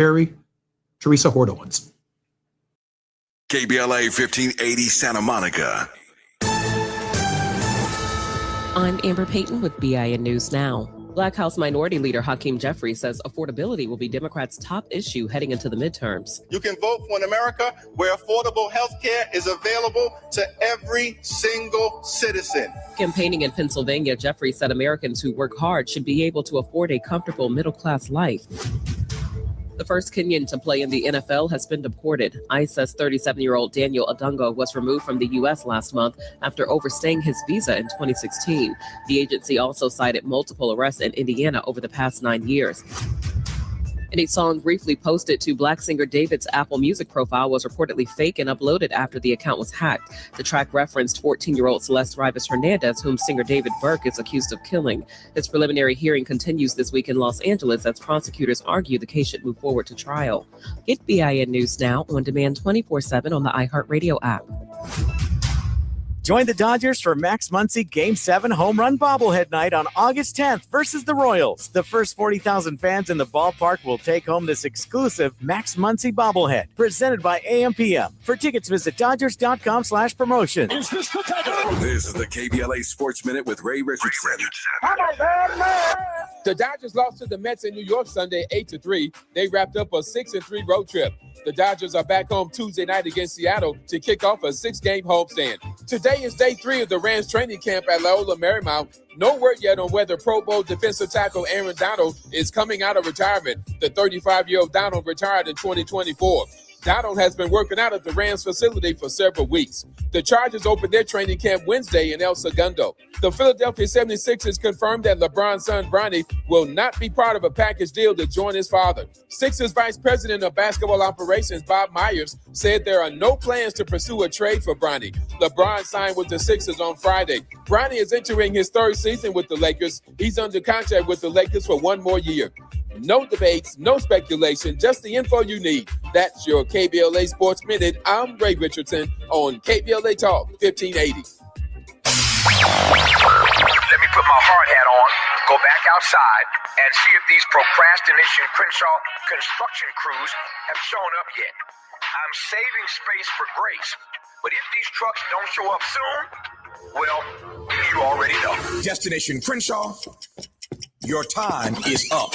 Perry, Teresa Hordowitz. KBLA 1580 Santa Monica. I'm Amber Payton with BIN News Now. Black House Minority Leader Hakeem Jeffries says affordability will be Democrats' top issue heading into the midterms. You can vote for an America where affordable health care is available to every single citizen. Campaigning in Pennsylvania, Jeffries said Americans who work hard should be able to afford a comfortable middle-class life. The first Kenyan to play in the NFL has been deported. ICE says 37-year-old Daniel Adungo was removed from the U.S. last month after overstaying his visa in 2016. The agency also cited multiple arrests in Indiana over the past 9 years. And a song briefly posted to Black singer David's Apple Music profile was reportedly fake and uploaded after the account was hacked. The track referenced 14-year-old Celeste Rivas Hernandez, whom singer David Burke is accused of killing. His preliminary hearing continues this week in Los Angeles as prosecutors argue the case should move forward to trial. Get BIN News Now on demand 24/7 on the iHeartRadio app. Join the Dodgers for Max Muncy Game 7 Home Run Bobblehead Night on August 10th versus the Royals. The first 40,000 fans in the ballpark will take home this exclusive Max Muncy Bobblehead presented by AM/PM. For tickets, visit Dodgers.com/promotion. This is the KBLA Sports Minute with Ray Richardson. The Dodgers lost to the Mets in New York Sunday 8-3. They wrapped up a 6-3 road trip. The Dodgers are back home Tuesday night against Seattle to kick off a 6-game homestand. Today is day 3 of the Rams training camp at Loyola Marymount. No word yet on whether Pro Bowl defensive tackle Aaron Donald is coming out of retirement. The 35-year-old Donald retired in 2024. Donald has been working out at the Rams facility for several weeks. The Chargers opened their training camp Wednesday in El Segundo. The Philadelphia 76ers confirmed that LeBron's son, Bronny, will not be part of a package deal to join his father. Sixers Vice President of Basketball Operations, Bob Myers, said there are no plans to pursue a trade for Bronny. LeBron signed with the Sixers on Friday. Bronny is entering his third season with the Lakers. He's under contract with the Lakers for 1 more year. No debates, no speculation, just the info you need. That's your KBLA Sports Minute. I'm Ray Richardson on KBLA Talk 1580. Let me put my hard hat on, go back outside, and see if these procrastination Crenshaw construction crews have shown up yet. I'm saving space for grace, but if these trucks don't show up soon, well, you already know. Destination Crenshaw, your time is up.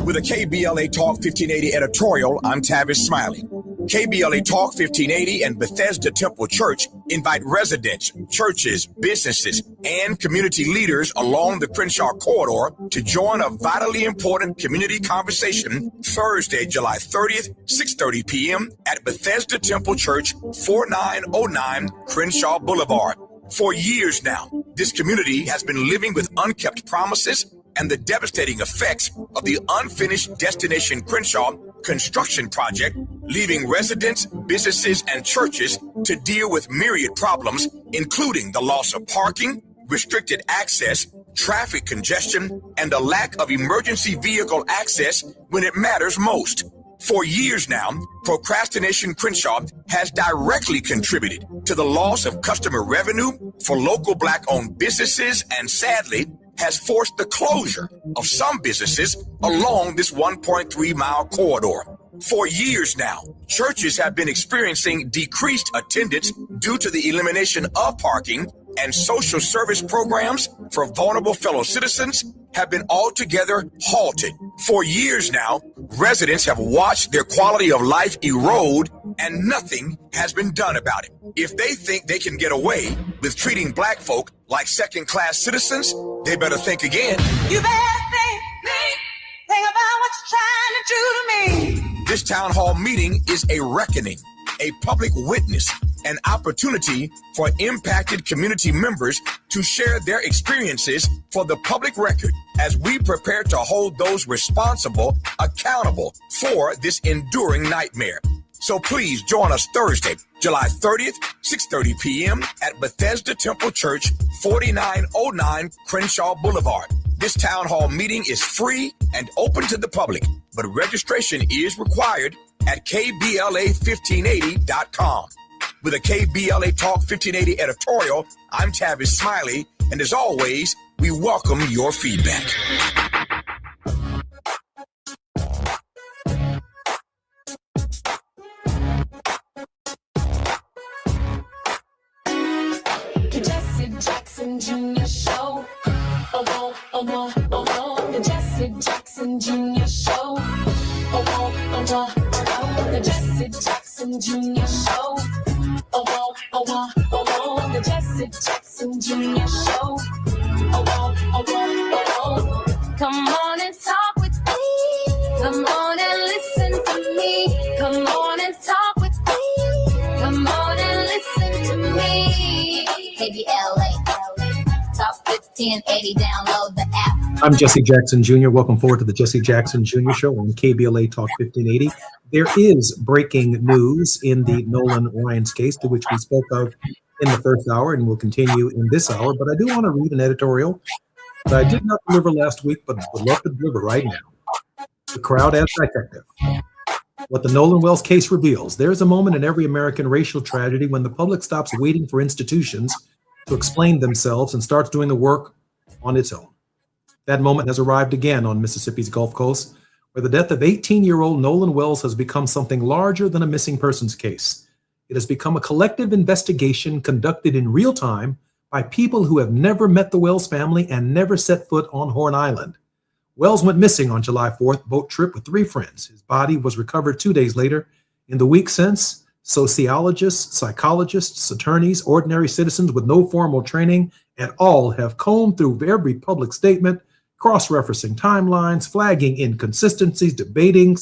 With a KBLA Talk 1580 editorial, I'm Tavis Smiley. KBLA Talk 1580 and Bethesda Temple Church invite residents, churches, businesses, and community leaders along the Crenshaw corridor to join a vitally important community conversation Thursday, July 30th, 6:30 p.m. at Bethesda Temple Church, 4909 Crenshaw Boulevard. For years now, this community has been living with unkept promises and the devastating effects of the unfinished Destination Crenshaw construction project, leaving residents, businesses, and churches to deal with myriad problems, including the loss of parking, restricted access, traffic congestion, and a lack of emergency vehicle access when it matters most. For years now, Procrastination Crenshaw has directly contributed to the loss of customer revenue for local Black-owned businesses and, sadly, has forced the closure of some businesses along this 1.3-mile corridor. For years now, churches have been experiencing decreased attendance due to the elimination of parking, and social service programs for vulnerable fellow citizens have been altogether halted. For years now, residents have watched their quality of life erode, and nothing has been done about it. If they think they can get away with treating Black folk like second-class citizens, they better think again. You better think about what you're trying to do to me. This town hall meeting is a reckoning, a public witness, an opportunity for impacted community members to share their experiences for the public record as we prepare to hold those responsible accountable for this enduring nightmare. So please join us Thursday, July 30th, 6:30 p.m. at Bethesda Temple Church, 4909 Crenshaw Boulevard. This town hall meeting is free and open to the public, but registration is required at KBLA1580.com. With a KBLA Talk 1580 editorial, I'm Tavis Smiley, and as always, we welcome your feedback. Jr. Show. The Jesse Jackson Jr. Show. The Jesse Jackson Jr. Show. The Jesse Jackson Jr. Show. Come on and talk with me. Come on and listen to me. Come on and talk with me. Come on and listen to me. KBLA, Talk 1580, download the app. I'm Jesse Jackson Jr. Welcome forward to the Jesse Jackson Jr. Show on KBLA Talk 1580. There is breaking news in the Nolan Ryan's case, to which we spoke of in the first hour and will continue in this hour. But I do want to read an editorial that I did not deliver last week, but would love to deliver right now. The crowd as detective. What the Nolan Wells case reveals: there is a moment in every American racial tragedy when the public stops waiting for institutions to explain themselves and starts doing the work on its own. That moment has arrived again on Mississippi's Gulf Coast, where the death of 18-year-old Nolan Wells has become something larger than a missing persons case. It has become a collective investigation conducted in real time by people who have never met the Wells family and never set foot on Horn Island. Wells went missing on July 4th, boat trip with 3 friends. His body was recovered 2 days later. In the week since, sociologists, psychologists, attorneys, ordinary citizens with no formal training, and all have combed through every public statement, cross-referencing timelines, flagging inconsistencies, debating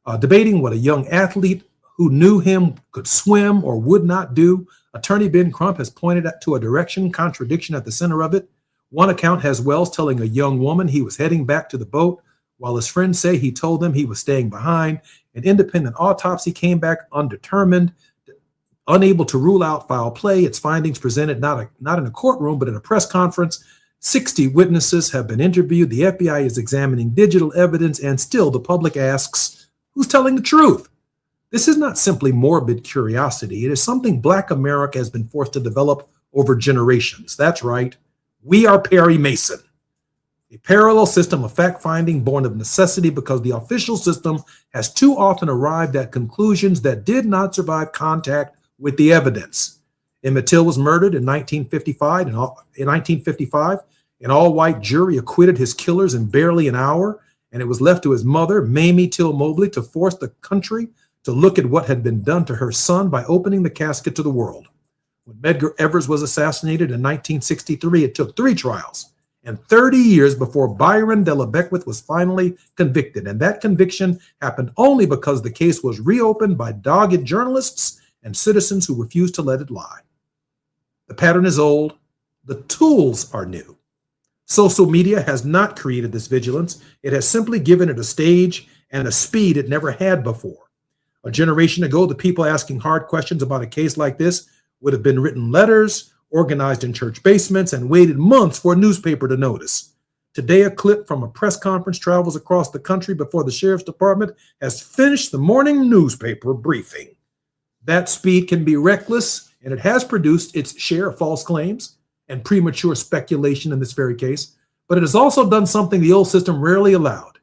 what a young athlete who knew him could swim or would not do. Attorney Ben Crump has pointed to a direction contradiction at the center of it. One account has Wells telling a young woman he was heading back to the boat, while his friends say he told them he was staying behind. An independent autopsy came back undetermined, unable to rule out foul play. Its findings presented not in a courtroom, but in a press conference. 60 witnesses have been interviewed. The FBI is examining digital evidence, and still the public asks, who's telling the truth? This is not simply morbid curiosity. It is something Black America has been forced to develop over generations. That's right. We are Perry Mason, a parallel system of fact-finding born of necessity because the official system has too often arrived at conclusions that did not survive contact with the evidence. Emmett Till was murdered in 1955. An all-white jury acquitted his killers in barely an hour, and it was left to his mother, Mamie Till Mobley, to force the country to look at what had been done to her son by opening the casket to the world. When Medgar Evers was assassinated in 1963, it took 3 trials and 30 years before Byron Della Beckwith was finally convicted. And that conviction happened only because the case was reopened by dogged journalists and citizens who refused to let it lie. The pattern is old. The tools are new. Social media has not created this vigilance. It has simply given it a stage and a speed it never had before. A generation ago, the people asking hard questions about a case like this would have been written letters, organized in church basements, and waited months for a newspaper to notice. Today, a clip from a press conference travels across the country before the sheriff's department has finished the morning newspaper briefing. That speed can be reckless, and it has produced its share of false claims and premature speculation in this very case, but it has also done something the old system rarely allowed.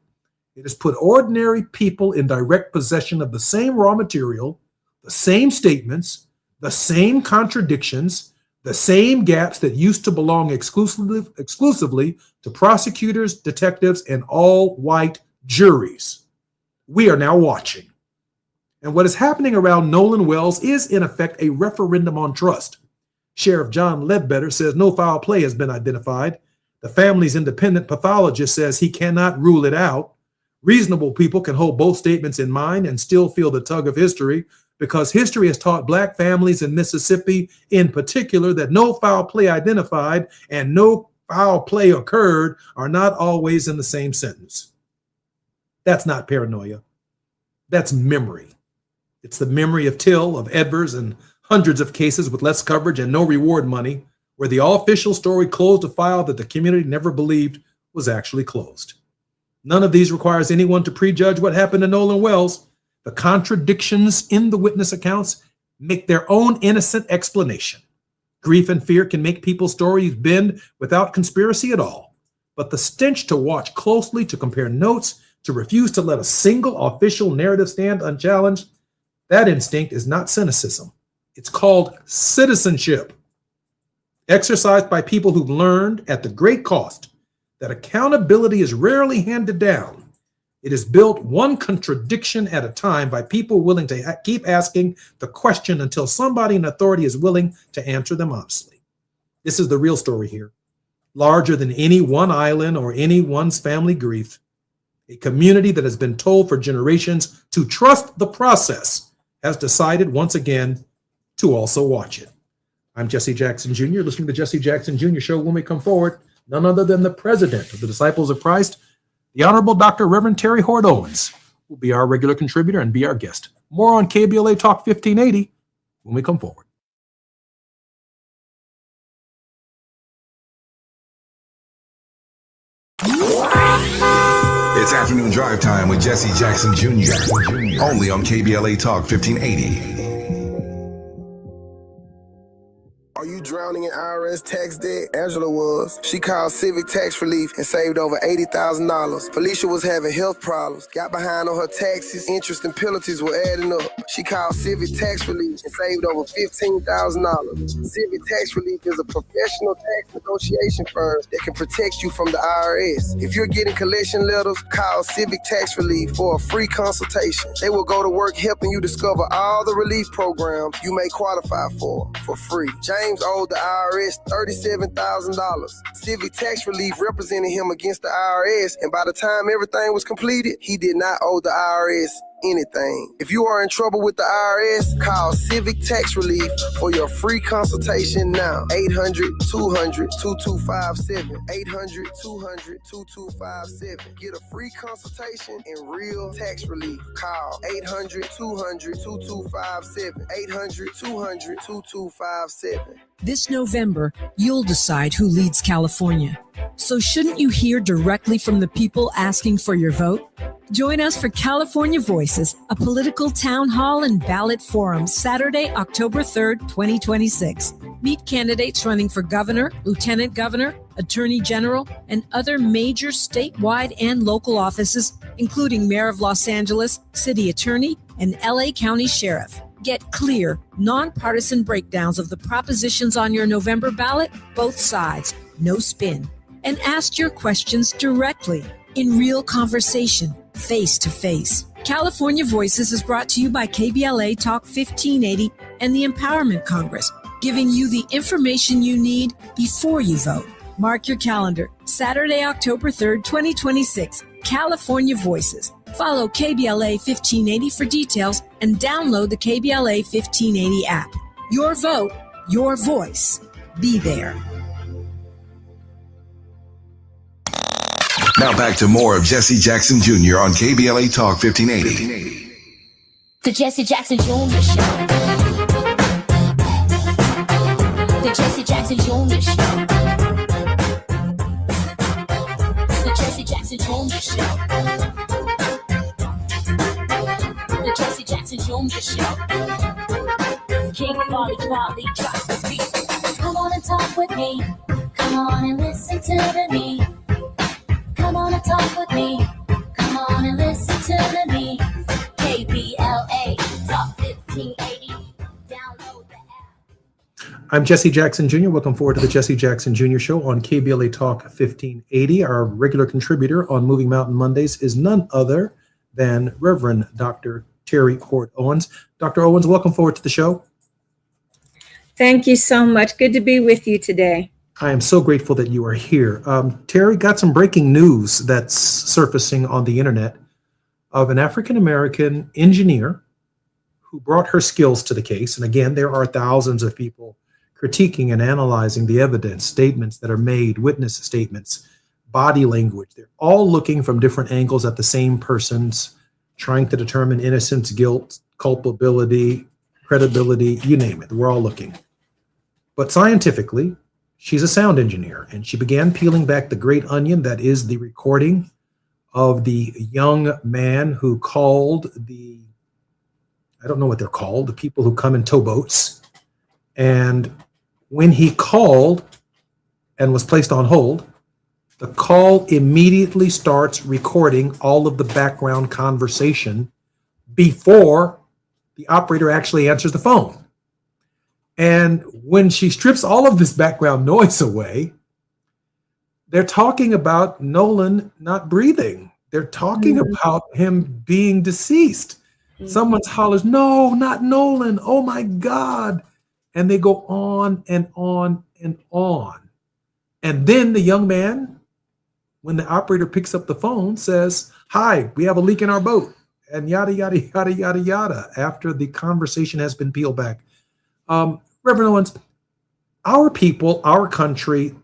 It has put ordinary people in direct possession of the same raw material, the same statements, the same contradictions, the same gaps that used to belong exclusively to prosecutors, detectives, and all-white juries. We are now watching. And what is happening around Nolan Wells is, in effect, a referendum on trust. Sheriff John Ledbetter says no foul play has been identified. The family's independent pathologist says he cannot rule it out. Reasonable people can hold both statements in mind and still feel the tug of history, because history has taught Black families in Mississippi in particular that no foul play identified and no foul play occurred are not always in the same sentence. That's not paranoia. That's memory. It's the memory of Till, of Edwards, and hundreds of cases with less coverage and no reward money, where the official story closed a file that the community never believed was actually closed. None of these requires anyone to prejudge what happened to Nolan Wells. The contradictions in the witness accounts make their own innocent explanation. Grief and fear can make people's stories bend without conspiracy at all. But the stench to watch closely, to compare notes, to refuse to let a single official narrative stand unchallenged, that instinct is not cynicism. It's called citizenship. exercised by people who've learned at the great cost that accountability is rarely handed down. It is built one contradiction at a time by people willing to keep asking the question until somebody in authority is willing to answer them honestly. This is the real story here. Larger than any one island or any one's family grief, a community that has been told for generations to trust the process has decided once again to also watch it. I'm Jesse Jackson Jr., listening to the Jesse Jackson Jr. Show. When we come forward, none other than the president of the Disciples of Christ, the Honorable Dr. Reverend Terry Hort Owens, will be our regular contributor and be our guest. More on KBLA Talk 1580 when we come forward. It's afternoon drive time with Jesse Jackson Jr. Only on KBLA Talk 1580. Are you drowning in IRS tax debt? Angela was. She called Civic Tax Relief and saved over $80,000. Felicia was having health problems, got behind on her taxes, interest and penalties were adding up. She called Civic Tax Relief and saved over $15,000. Civic Tax Relief is a professional tax negotiation firm that can protect you from the IRS. If you're getting collection letters, call Civic Tax Relief for a free consultation. They will go to work helping you discover all the relief programs you may qualify for free. James owed the IRS $37,000. Civic Tax Relief represented him against the IRS, and by the time everything was completed, he did not owe the IRS anything. If you are in trouble with the IRS, call Civic Tax Relief for your free consultation now. 800-200-2257. 800-200-2257. Get a free consultation and real tax relief. Call 800-200-2257. 800-200-2257. This November, you'll decide who leads California. So shouldn't you hear directly from the people asking for your vote? Join us for California Voices, a political town hall and ballot forum, Saturday, October 3rd, 2026. Meet candidates running for governor, lieutenant governor, attorney general, and other major statewide and local offices, including mayor of Los Angeles, city attorney, and LA County sheriff. Get clear, nonpartisan breakdowns of the propositions on your November ballot, both sides, no spin. And ask your questions directly, in real conversation, face to face. California Voices is brought to you by KBLA Talk 1580 and the Empowerment Congress, giving you the information you need before you vote. Mark your calendar, Saturday, October 3rd, 2026, California Voices. Follow KBLA 1580 for details and download the KBLA 1580 app. Your vote, your voice. Be there. Now back to more of Jesse Jackson Jr. on KBLA Talk 1580. The Jesse Jackson Jr. Show. The Jesse Jackson Jr. Show. The Jesse Jackson Jr. Show. The Jesse Jackson Jr. Show. King Volley, drop the beat. Come on and talk with me. Come on and listen to me. Come on and talk with me. Come on and listen to me. KBLA Talk 1580. Download the app. I'm Jesse Jackson Jr. Welcome forward to the Jesse Jackson Jr. Show on KBLA Talk 1580. Our regular contributor on Moving Mountain Mondays is none other than Reverend Dr. Terry Hort Owens. Dr. Owens, welcome forward to the show. Thank you so much. Good to be with you today. I am so grateful that you are here. Terry, got some breaking news that's surfacing on the internet of an African-American engineer who brought her skills to the case. And again, there are thousands of people critiquing and analyzing the evidence, statements that are made, witness statements, body language. They're all looking from different angles at the same person's, trying to determine innocence, guilt, culpability, credibility, you name it. We're all looking. But scientifically, she's a sound engineer, and she began peeling back the great onion that is the recording of the young man who called the, I don't know what they're called, the people who come in towboats. And when he called and was placed on hold, the call immediately starts recording all of the background conversation before the operator actually answers the phone. And when she strips all of this background noise away, they're talking about Nolan not breathing. They're talking about him being deceased. Someone hollers, "No, not Nolan. Oh my God." And they go on and on and on. And then the young man, when the operator picks up the phone, says, "Hi, we have a leak in our boat," and yada, yada, yada, yada, yada, after the conversation has been peeled back. Reverend Owens, our people, our country,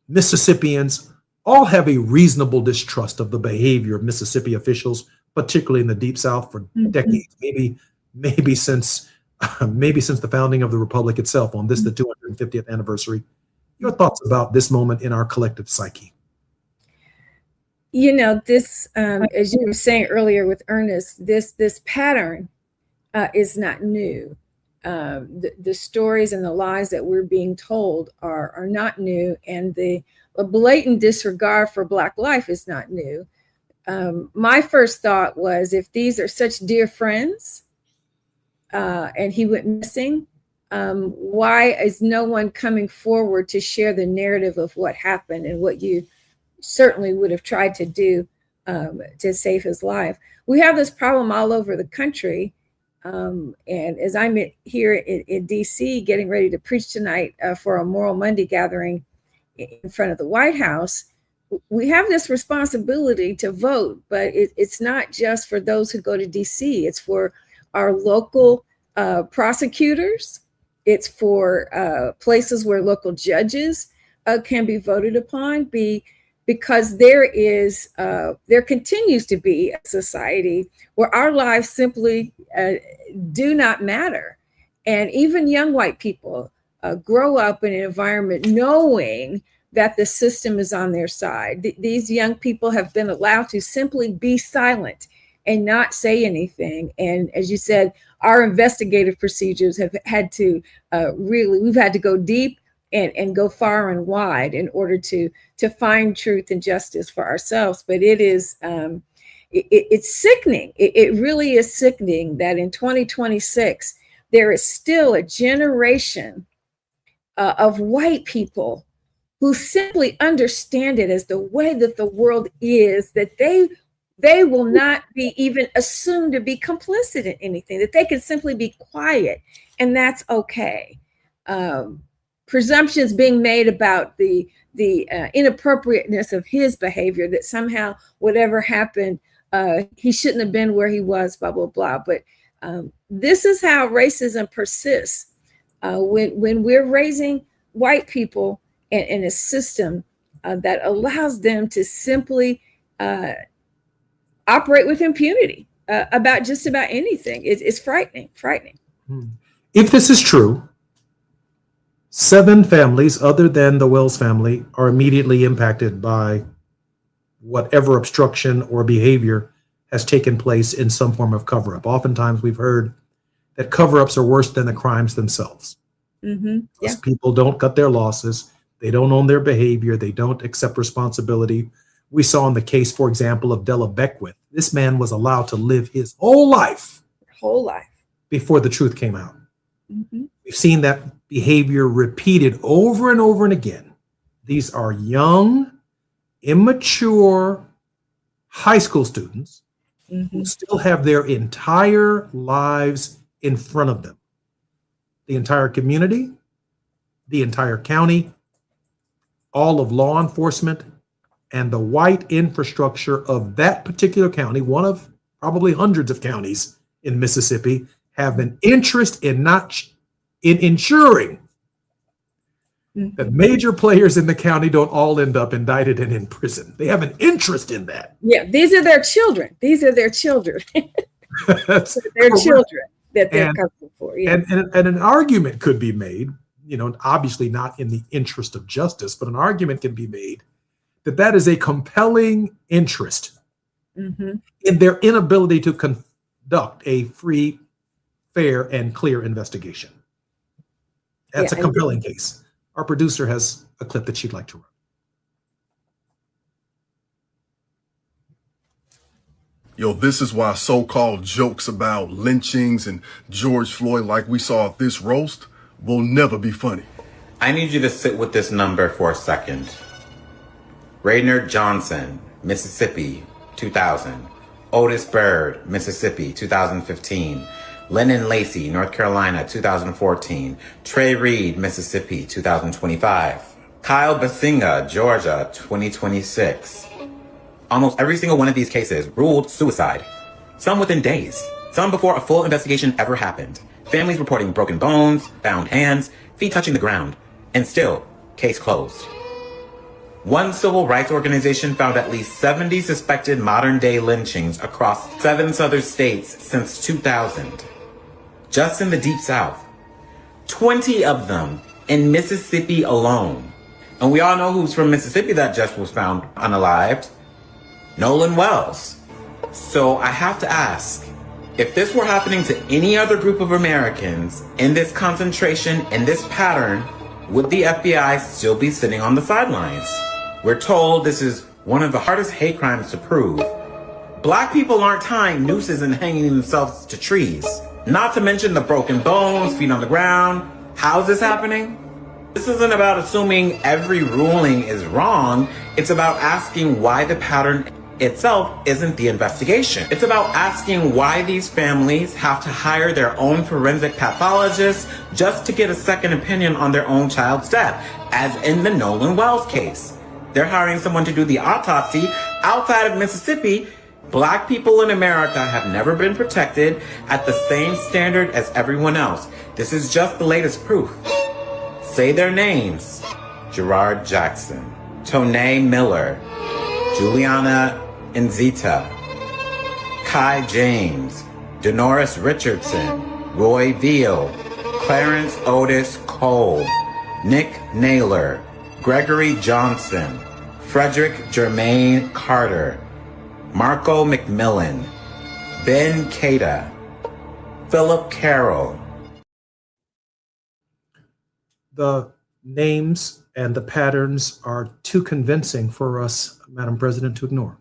Mississippians, all have a reasonable distrust of the behavior of Mississippi officials, particularly in the Deep South, for decades, maybe since the founding of the Republic itself on this, the 250th anniversary. Your thoughts about this moment in our collective psyche? You know, this, as you were saying earlier with Ernest, this pattern is not new. The stories and the lies that we're being told are not new, and the blatant disregard for Black life is not new. My first thought was, if these are such dear friends and he went missing, why is no one coming forward to share the narrative of what happened and what you certainly would have tried to do to save his life? We have this problem all over the country. And as I'm here in DC getting ready to preach tonight for a Moral Monday gathering in front of the White House, we have this responsibility to vote, but it's not just for those who go to DC. It's for our local prosecutors. It's for places where local judges can be voted upon, because there continues to be a society where our lives simply do not matter. And even young white people grow up in an environment knowing that the system is on their side. These young people have been allowed to simply be silent and not say anything. And as you said, our investigative procedures have had to we've had to go deep and go far and wide in order to find truth and justice for ourselves. But it is, it's sickening. It really is sickening that in 2026, there is still a generation of white people who simply understand it as the way that the world is, that they will not be even assumed to be complicit in anything, that they can simply be quiet, and that's okay. Presumptions being made about the inappropriateness of his behavior, that somehow whatever happened, he shouldn't have been where he was, blah, blah, blah. But this is how racism persists. When we're raising white people in a system that allows them to simply operate with impunity about just about anything. It's frightening. If this is true, 7 families other than the Wells family are immediately impacted by whatever obstruction or behavior has taken place in some form of cover-up. Oftentimes we've heard that cover-ups are worse than the crimes themselves. Yeah. People don't cut their losses. They don't own their behavior. They don't accept responsibility. We saw in the case, for example, of Della Beckwith. This man was allowed to live his whole life before the truth came out. We've seen that behavior repeated over and over and again. These are young, immature high school students who still have their entire lives in front of them. The entire community, the entire county, all of law enforcement, and the white infrastructure of that particular county, one of probably hundreds of counties in Mississippi, have an interest in ensuring that major players in the county don't all end up indicted and in prison. They have an interest in that. Yeah, these are their children. They're their children that they're covering for. Yeah. And an argument could be made, obviously not in the interest of justice, but an argument can be made that is a compelling interest in their inability to conduct a free, fair, and clear investigation. That's a compelling case. Our producer has a clip that she'd like to run. Yo, this is why so-called jokes about lynchings and George Floyd like we saw at this roast will never be funny. I need you to sit with this number for a second. Raynard Johnson, Mississippi, 2000. Otis Bird, Mississippi, 2015. Lennon Lacey, North Carolina, 2014. Trey Reed, Mississippi, 2025. Kyle Basinga, Georgia, 2026. Almost every single one of these cases ruled suicide. Some within days. Some before a full investigation ever happened. Families reporting broken bones, bound hands, feet touching the ground. And still, case closed. One civil rights organization found at least 70 suspected modern-day lynchings across 7 southern states since 2000. Just in the Deep South. 20 of them in Mississippi alone. And we all know who's from Mississippi that just was found unalived. Nolan Wells. So I have to ask, if this were happening to any other group of Americans in this concentration, in this pattern, would the FBI still be sitting on the sidelines? We're told this is one of the hardest hate crimes to prove. Black people aren't tying nooses and hanging themselves to trees. Not to mention the broken bones, feet on the ground. How's this happening? This isn't about assuming every ruling is wrong. It's about asking why the pattern itself isn't the investigation. It's about asking why these families have to hire their own forensic pathologists just to get a second opinion on their own child's death, as in the Nolan Wells case. They're hiring someone to do the autopsy outside of Mississippi. Black people in America have never been protected at the same standard as everyone else. This is just the latest proof. Say their names. Gerard Jackson, Tonae Miller, Juliana Nzita, Kai James, Denoris Richardson, Roy Veal, Clarence Otis Cole, Nick Naylor, Gregory Johnson, Frederick Jermaine Carter, Marco McMillan, Ben Keita, Philip Carroll. The names and the patterns are too convincing for us, Madam President, to ignore.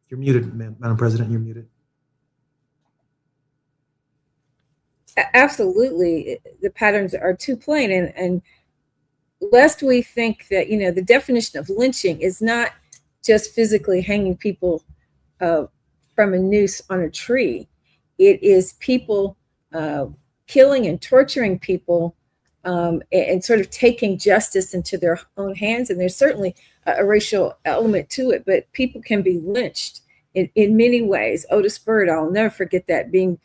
You're muted, Madam President, you're muted. Absolutely. The patterns are too plain. And lest we think that, the definition of lynching is not just physically hanging people from a noose on a tree. It is people killing and torturing people and sort of taking justice into their own hands. And there's certainly a racial element to it, but people can be lynched in many ways. Otis Bird, I'll never forget that, being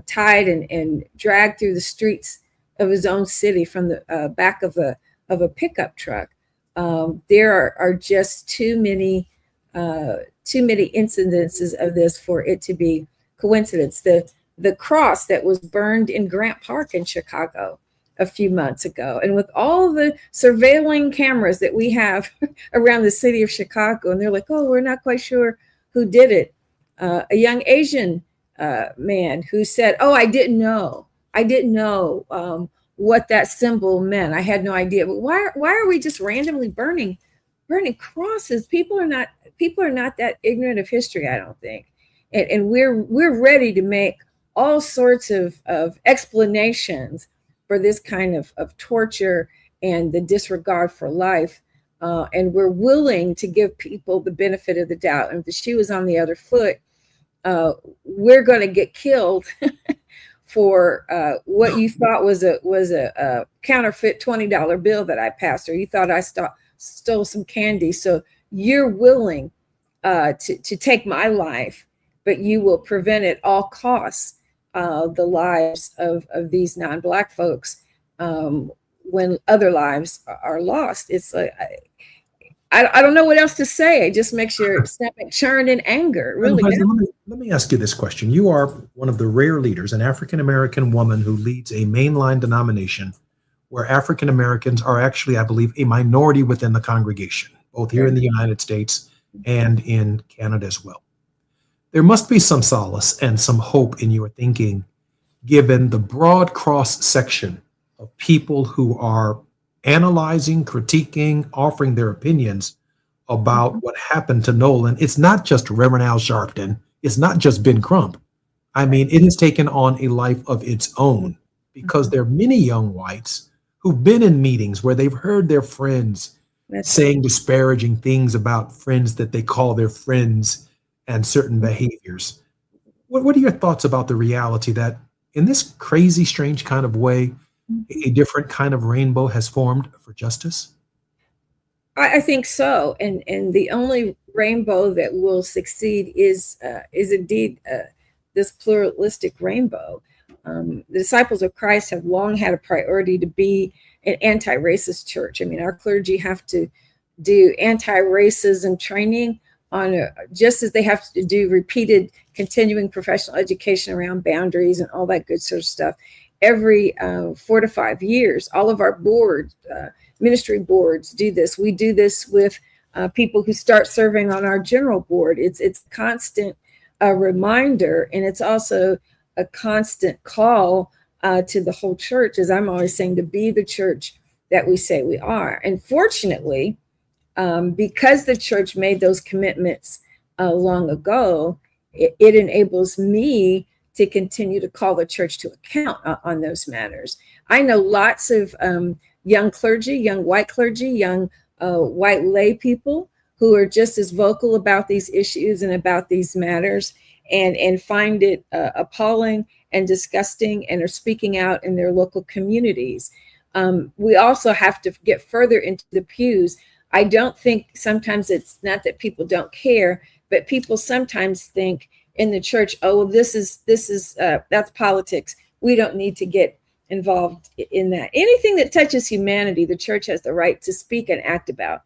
tied and dragged through the streets of his own city from the back of a pickup truck. There are just too many incidences of this for it to be coincidence. The cross that was burned in Grant Park in Chicago a few months ago, and with all the surveilling cameras that we have around the city of Chicago, and they're like, oh, we're not quite sure who did it. A young Asian man who said, oh, I didn't know what that symbol meant. I had no idea. But why are we just randomly burning crosses? People are not that ignorant of history, I don't think. And we're ready to make all sorts of explanations for this kind of torture and the disregard for life. And we're willing to give people the benefit of the doubt. And if the shoe was on the other foot, we're going to get killed for what you thought was a counterfeit $20 bill that I passed, or you thought I stole some candy. So you're willing to take my life, but you will prevent at all costs the lives of these non-Black folks when other lives are lost. It's like, I don't know what else to say. It just makes your stomach churn in anger. Really. Let me ask you this question. You are one of the rare leaders, an African-American woman who leads a mainline denomination where African-Americans are actually, I believe, a minority within the congregation, both here in the United States and in Canada as well. There must be some solace and some hope in your thinking, given the broad cross-section of people who are analyzing, critiquing, offering their opinions about what happened to Nolan. It's not just Reverend Al Sharpton. It's not just Ben Crump. I mean, it has taken on a life of its own because there are many young whites who've been in meetings where they've heard their friends saying disparaging things about friends that they call their friends and certain behaviors. What are your thoughts about the reality that in this crazy, strange kind of way, a different kind of rainbow has formed for justice? I think so, and the only rainbow that will succeed is indeed this pluralistic rainbow. The disciples of Christ have long had a priority to be an anti-racist church. I mean, our clergy have to do anti-racism training on just as they have to do repeated continuing professional education around boundaries and all that good sort of stuff every 4 to 5 years. All of our boards, ministry boards do this. We do this with people who start serving on our general board. It's constant reminder, and it's also a constant call to the whole church, as I'm always saying, to be the church that we say we are. And fortunately, because the church made those commitments long ago, it enables me to continue to call the church to account on those matters. I know lots of young clergy, young white clergy, young white lay people who are just as vocal about these issues and about these matters and find it appalling and disgusting and are speaking out in their local communities. We also have to get further into the pews. I don't think sometimes it's not that people don't care, but people sometimes think in the church, oh, well, this is that's politics. We don't need to get involved in that. Anything that touches humanity, the church has the right to speak and act about.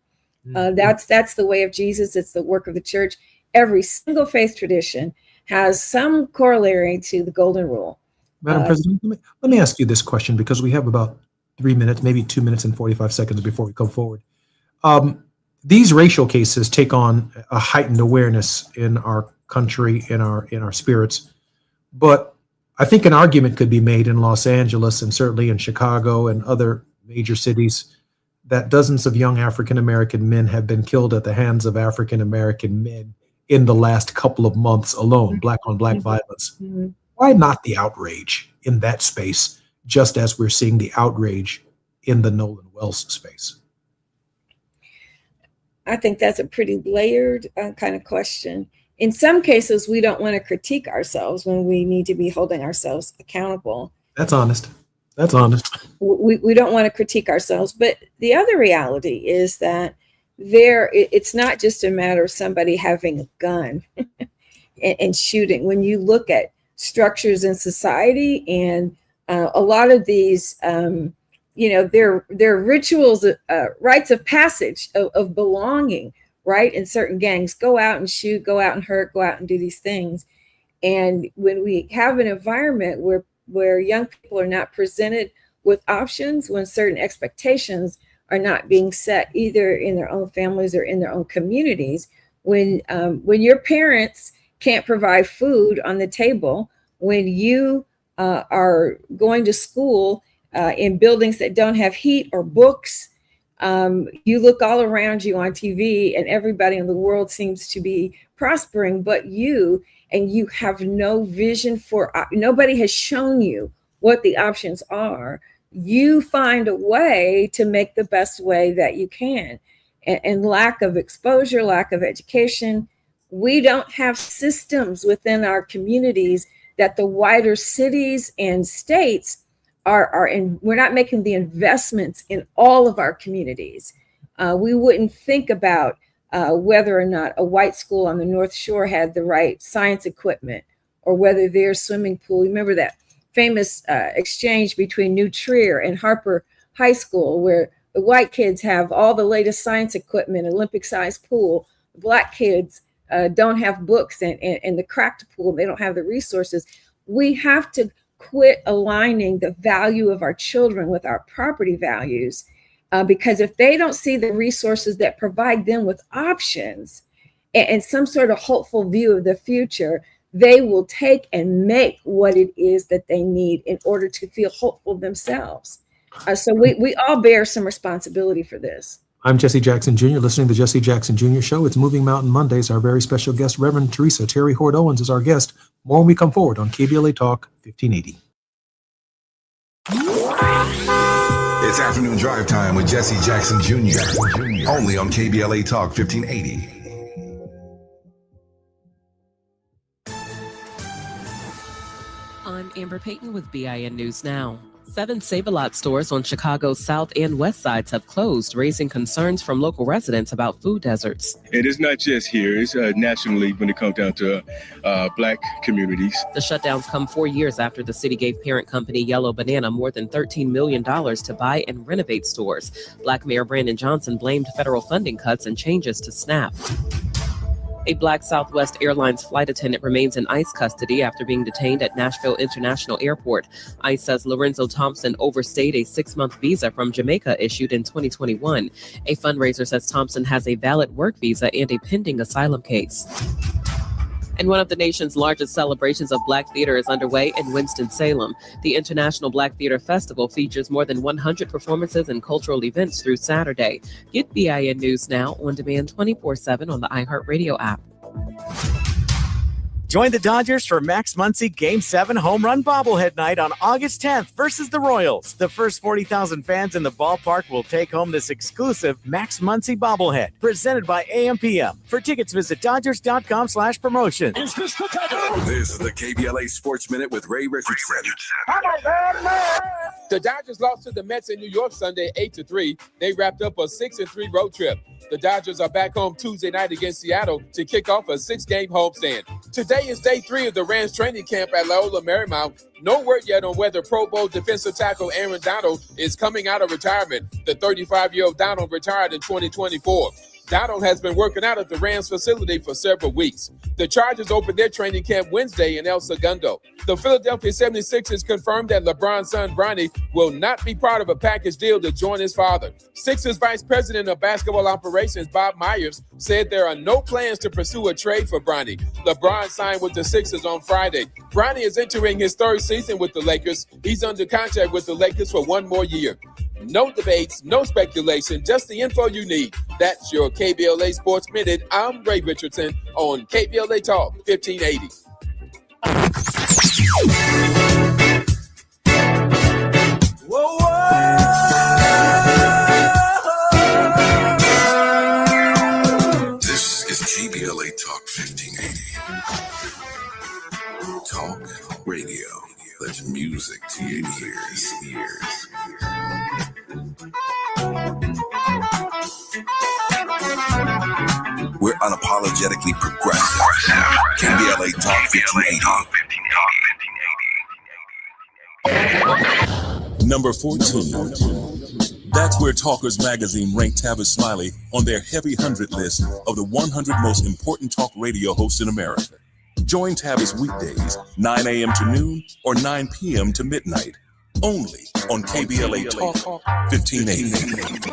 That's the way of Jesus. It's the work of the church. Every single faith tradition has some corollary to the golden rule. Madam President, let me ask you this question because we have about 3 minutes, maybe 2 minutes and 45 seconds before we come forward. These racial cases take on a heightened awareness in our country, in our spirits. But I think an argument could be made in Los Angeles and certainly in Chicago and other major cities that dozens of young African-American men have been killed at the hands of African-American men in the last couple of months alone, black on black violence. Why not the outrage in that space, just as we're seeing the outrage in the Nolan Wells space? I think that's a pretty layered kind of question. In some cases, we don't want to critique ourselves when we need to be holding ourselves accountable. That's honest. That's honest. We don't want to critique ourselves. But the other reality is that it's not just a matter of somebody having a gun and shooting. When you look at structures in society and a lot of these, they're rituals, rites of passage of belonging, right? And certain gangs go out and shoot, go out and hurt, go out and do these things. And when we have an environment where young people are not presented with options, when certain expectations are not being set either in their own families or in their own communities, when your parents can't provide food on the table, when you are going to school in buildings that don't have heat or books, you look all around you on TV and everybody in the world seems to be prospering but you, and you have no vision for, nobody has shown you what the options are. You find a way to make the best way that you can. And lack of exposure, lack of education, we don't have systems within our communities that the wider cities and states are in. We're not making the investments in all of our communities. We wouldn't think about whether or not a white school on the North Shore had the right science equipment or whether their swimming pool. Remember that famous exchange between New Trier and Harper High School, where the white kids have all the latest science equipment, Olympic-sized pool. The black kids don't have books and the cracked pool. They don't have the resources. We have to quit aligning the value of our children with our property values, because if they don't see the resources that provide them with options and some sort of hopeful view of the future, they will take and make what it is that they need in order to feel hopeful themselves. So we all bear some responsibility for this. I'm Jesse Jackson Jr., listening to the Jesse Jackson Jr. Show. It's Moving Mountain Mondays. Our very special guest, Reverend Teresa Terry Hord Owens, is our guest. More when we come forward on KBLA Talk 1580. It's afternoon drive time with Jesse Jackson Jr. Only on KBLA Talk 1580. I'm Amber Payton with BIN News Now. 7 Save-A-Lot stores on Chicago's south and west sides have closed, raising concerns from local residents about food deserts. It is not just here, it's nationally when it comes down to Black communities. The shutdowns come 4 years after the city gave parent company Yellow Banana more than $13 million to buy and renovate stores. Black Mayor Brandon Johnson blamed federal funding cuts and changes to SNAP. A Black Southwest Airlines flight attendant remains in ICE custody after being detained at Nashville International Airport. ICE says Lorenzo Thompson overstayed a 6-month visa from Jamaica issued in 2021. A fundraiser says Thompson has a valid work visa and a pending asylum case. And one of the nation's largest celebrations of Black theater is underway in Winston-Salem. The International Black Theater Festival features more than 100 performances and cultural events through Saturday. Get BIN News Now on demand 24/7 on the iHeartRadio app. Join the Dodgers for Max Muncy Game 7 Home Run Bobblehead Night on August 10th versus the Royals. The first 40,000 fans in the ballpark will take home this exclusive Max Muncy bobblehead presented by AM/PM. For tickets, visit Dodgers.com/promotion. This is the KBLA Sports Minute with Ray Richardson. The Dodgers lost to the Mets in New York Sunday 8-3. They wrapped up a 6-3 road trip. The Dodgers are back home Tuesday night against Seattle to kick off a 6-game homestand. Today is day 3 of the Rams training camp at Loyola Marymount. No word yet on whether Pro Bowl defensive tackle Aaron Donald is coming out of retirement. The 35-year-old Donald retired in 2024. Donald has been working out at the Rams facility for several weeks. The Chargers opened their training camp Wednesday in El Segundo. The Philadelphia 76ers confirmed that LeBron's son, Bronny, will not be part of a package deal to join his father. Sixers Vice President of Basketball Operations, Bob Myers, said there are no plans to pursue a trade for Bronny. LeBron signed with the Sixers on Friday. Bronny is entering his 3rd season with the Lakers. He's under contract with the Lakers for 1 more year. No debates, no speculation, just the info you need. That's your KBLA Sports Minute. I'm Ray Richardson on KBLA Talk 1580. Whoa, whoa. This is KBLA Talk 1580. Talk radio. That's music to your ears. We're unapologetically progressive. KBLA Talk 1580. Number 14. That's where Talkers Magazine ranked Tavis Smiley on their heavy 100 list of the 100 most important talk radio hosts in America. Join Tavis weekdays, 9 a.m. to noon or 9 p.m. to midnight. Only on KBLA Talk 1580.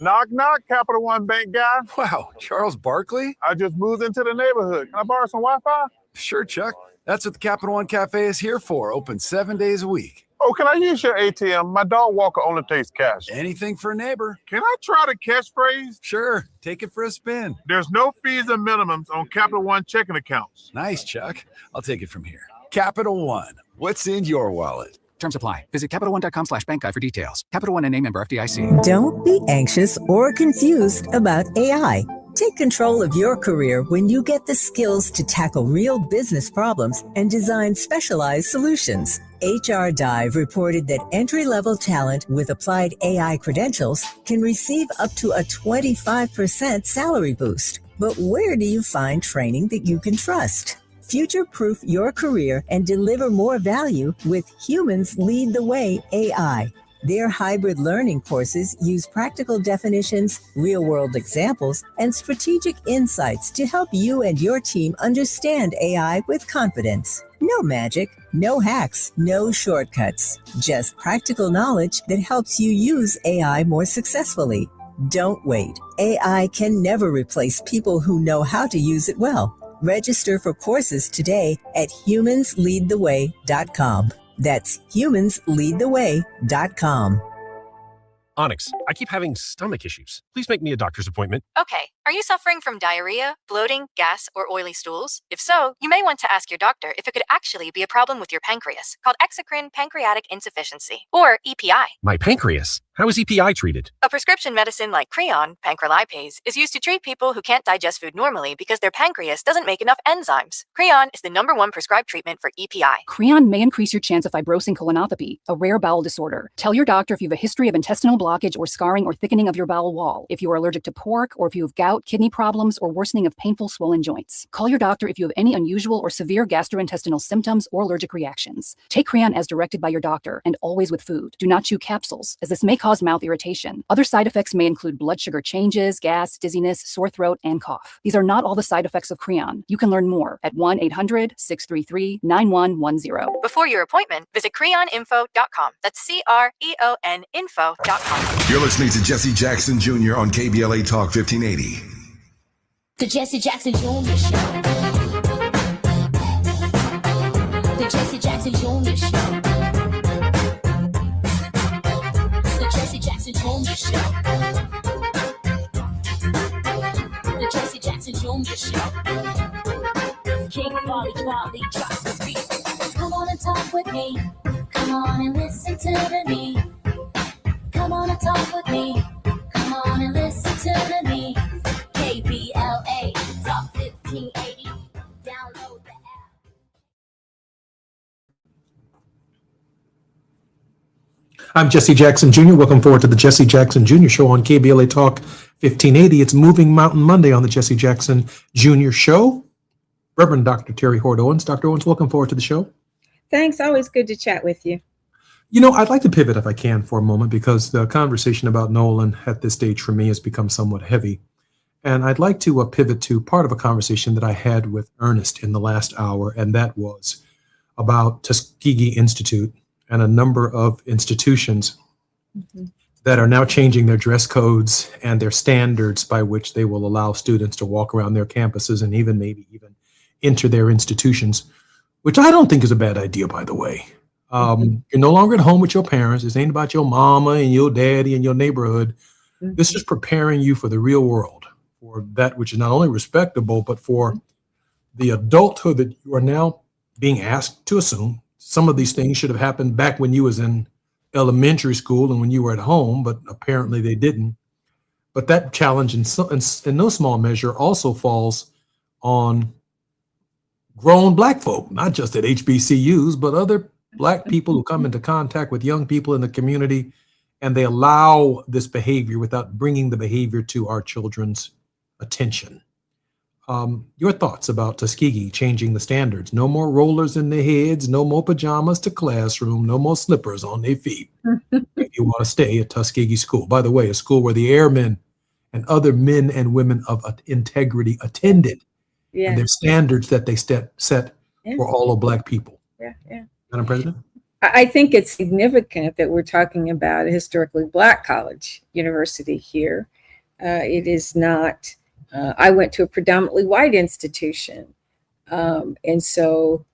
Knock, knock, Capital One Bank guy. Wow, Charles Barkley? I just moved into the neighborhood. Can I borrow some Wi-Fi? Sure, Chuck. That's what the Capital One Cafe is here for. Open 7 days a week. Oh, can I use your ATM? My dog walker only takes cash. Anything for a neighbor. Can I try the catchphrase? Sure. Take it for a spin. There's no fees and minimums on Capital One checking accounts. Nice, Chuck. I'll take it from here. Capital One. What's in your wallet? Terms apply. Visit CapitalOne.com/bankguide for details. Capital One and name member FDIC. Don't be anxious or confused about AI. Take control of your career when you get the skills to tackle real business problems and design specialized solutions. HR Dive reported that entry-level talent with applied AI credentials can receive up to a 25% salary boost. But where do you find training that you can trust? Future-proof your career and deliver more value with Humans Lead the Way AI. Their hybrid learning courses use practical definitions, real-world examples, and strategic insights to help you and your team understand AI with confidence. No magic, no hacks, no shortcuts. Just practical knowledge that helps you use AI more successfully. Don't wait. AI can never replace people who know how to use it well. Register for courses today at humansleadtheway.com. That's humansleadtheway.com. Onyx, I keep having stomach issues. Please make me a doctor's appointment. Okay, are you suffering from diarrhea, bloating, gas, or oily stools? If so, you may want to ask your doctor if it could actually be a problem with your pancreas, called exocrine pancreatic insufficiency, or EPI. My pancreas? How is EPI treated? A prescription medicine like Creon, pancrelipase, is used to treat people who can't digest food normally because their pancreas doesn't make enough enzymes. Creon is the #1 prescribed treatment for EPI. Creon may increase your chance of fibrosing colonopathy, a rare bowel disorder. Tell your doctor if you have a history of intestinal blockage or scarring or thickening of your bowel wall, if you are allergic to pork, or if you have gout, kidney problems, or worsening of painful swollen joints. Call your doctor if you have any unusual or severe gastrointestinal symptoms or allergic reactions. Take Creon as directed by your doctor and always with food. Do not chew capsules, as this may cause mouth irritation. Other side effects may include blood sugar changes, gas, dizziness, sore throat, and cough. These are not all the side effects of Creon. You can learn more at 1-800-633-9110. Before your appointment, visit creoninfo.com. That's CREON info.com. You're listening to Jesse Jackson Jr. on KBLA Talk 1580. The Jesse Jackson Jr. Show. The Jesse Jackson Jr. Show. The Jesse Jackson Jr. Show. The Jesse Jackson Jr. Show. King Volley, drop the beat. Come on and talk with me. Come on and listen to me. Come on and talk with me. Come on and listen to me. KBLA Talk 1580. Download the app. I'm Jesse Jackson Jr. Welcome forward to the Jesse Jackson Jr. Show on KBLA Talk 1580. It's Moving Mountain Monday on the Jesse Jackson Jr. Show. Reverend Dr. Terry Hord Owens. Dr. Owens, welcome forward to the show. Thanks. Always good to chat with you. You know, I'd like to pivot if I can for a moment because the conversation about Nolan at this stage for me has become somewhat heavy. And I'd like to pivot to part of a conversation that I had with Ernest in the last hour, and that was about Tuskegee Institute and a number of institutions that are now changing their dress codes and their standards by which they will allow students to walk around their campuses and even maybe even enter their institutions, which I don't think is a bad idea, by the way. You're no longer at home with your parents. This ain't about your mama and your daddy and your neighborhood. This is preparing you for the real world, for that which is not only respectable, but for the adulthood that you are now being asked to assume. Some of these things should have happened back when you was in elementary school and when you were at home, but apparently they didn't. But that challenge in no small measure also falls on grown Black folk, not just at HBCUs, but other Black people who come into contact with young people in the community, and they allow this behavior without bringing the behavior to our children's attention. Your thoughts about Tuskegee changing the standards? No more rollers in their heads, no more pajamas to classroom, no more slippers on their feet. If you want to stay at Tuskegee School. By the way, a school where the airmen and other men and women of integrity attended. Yeah. And their standards that they set for all of Black people. Yeah. Madam President? I think it's significant that we're talking about a historically Black college university here. It is not, I went to a predominantly white institution. And so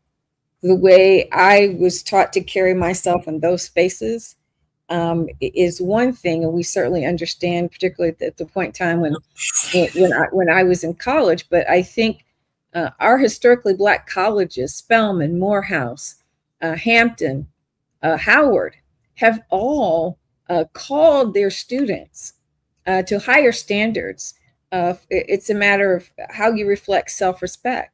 the way I was taught to carry myself in those spaces is one thing. And we certainly understand, particularly at the point in time when I was in college. But I think our historically Black colleges, Spelman, Morehouse, Hampton, Howard, have all called their students to higher standards. It's a matter of how you reflect self-respect.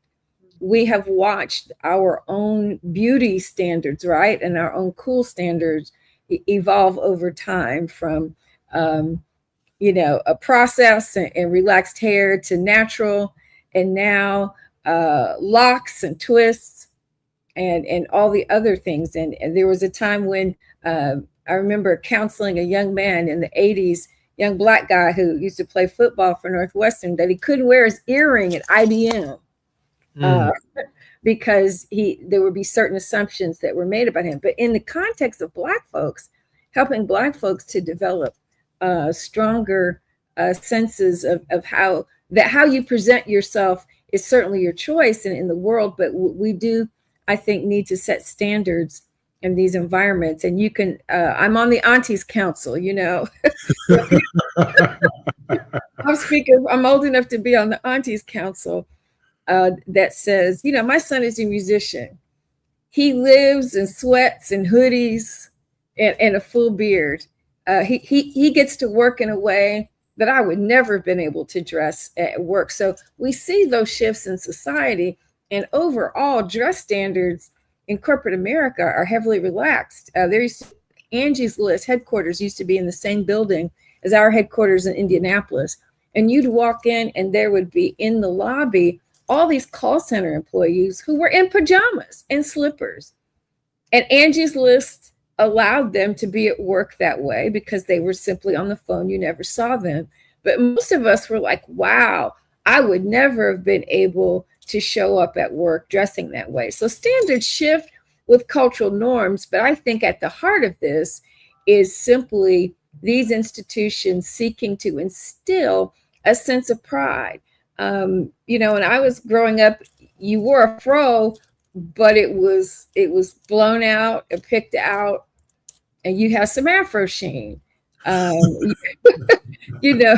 We have watched our own beauty standards, right, and our own cool standards evolve over time from, a process and relaxed hair to natural, and now locks and twists. And all the other things. And there was a time when I remember counseling a young man in the 80s, young Black guy who used to play football for Northwestern, that he couldn't wear his earring at IBM because there would be certain assumptions that were made about him. But in the context of Black folks, helping Black folks to develop stronger senses of how you present yourself is certainly your choice in the world, but we do, I think, need to set standards in these environments. And you can, I'm on the Aunties Council, you know. I'm old enough to be on the Aunties Council that says, you know, my son is a musician. He lives in sweats and hoodies and a full beard. He gets to work in a way that I would never have been able to dress at work. So we see those shifts in society, and overall dress standards in corporate America are heavily relaxed. Angie's List headquarters used to be in the same building as our headquarters in Indianapolis. And you'd walk in and there would be in the lobby all these call center employees who were in pajamas and slippers. And Angie's List allowed them to be at work that way because they were simply on the phone. You never saw them. But most of us were like, wow, I would never have been able to show up at work dressing that way. So standards shift with cultural norms. But I think at the heart of this is simply these institutions seeking to instill a sense of pride. You know, when I was growing up, you wore a fro, but it was blown out and picked out, and you have some Afro sheen. You know,